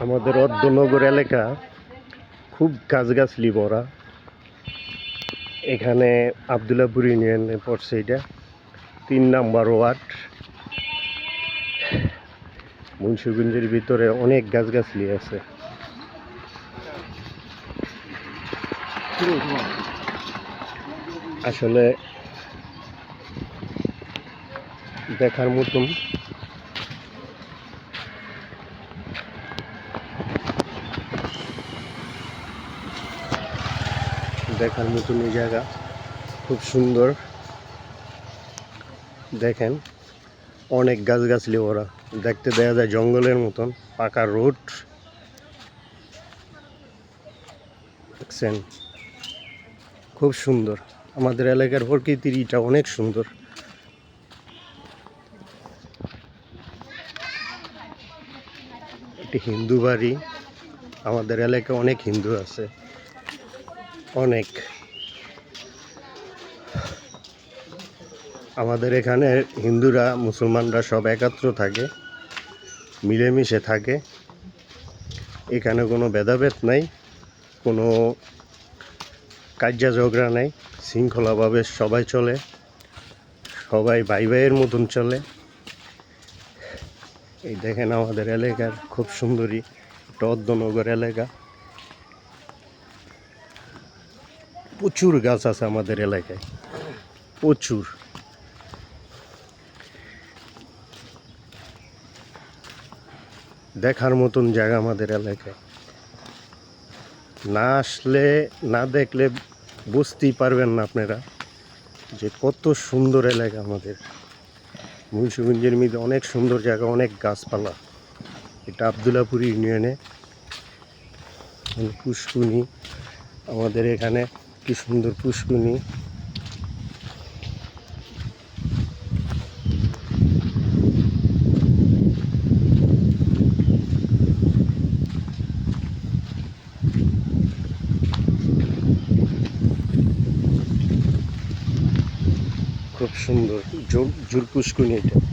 আমাদের অর্ধনগর এলাকা খুব গাছগাছলি ভরা। এখানে আবদুল্লাপুর ইউনিয়নে পড়ছে, এটা ৩ নম্বর ওয়ার্ড। মুন্সিগঞ্জের ভিতরে অনেক গাছগাছলি আছে। আসলে দেখার মতন। দেখার মতন এই জায়গা খুব সুন্দর। দেখেন অনেক গাছগাছলি ওরা, দেখতে দেখা যায় জঙ্গলের মতন। পাকা রোড দেখছেন, খুব সুন্দর। আমাদের এলাকার প্রকৃতিটা অনেক সুন্দর। একটি হিন্দু বাড়ি। আমাদের এলাকায় অনেক হিন্দু আছে, অনেক। আমাদের এখানে হিন্দুরা মুসলমানরা সব একত্র থাকে, মিলেমিশে থাকে। এখানে কোনো ভেদাভেদ নাই, কোনো কাজ্যা ঝগড়া নাই। শৃঙ্খলাভাবে সবাই চলে, সবাই ভাই ভাইয়ের মতন চলে। এই দেখেন আমাদের এলাকার খুব সুন্দরী একটা অর্ধনগর এলাকা। প্রচুর গাছ আছে আমাদের এলাকায়, প্রচুর। দেখার মতন জায়গা আমাদের এলাকায়। না আসলে, না দেখলে বুঝতেই পারবেন না আপনারা যে কত সুন্দর এলাকা আমাদের। মুন্সিগঞ্জের মধ্যে অনেক সুন্দর জায়গা, অনেক গাছপালা। এটা আবদুল্লাপুর ইউনিয়নে পুষ্কুনি। আমাদের এখানে কি সুন্দর পুষ্কুনি। খুব সুন্দর জোর পুষ্কুনি এটা।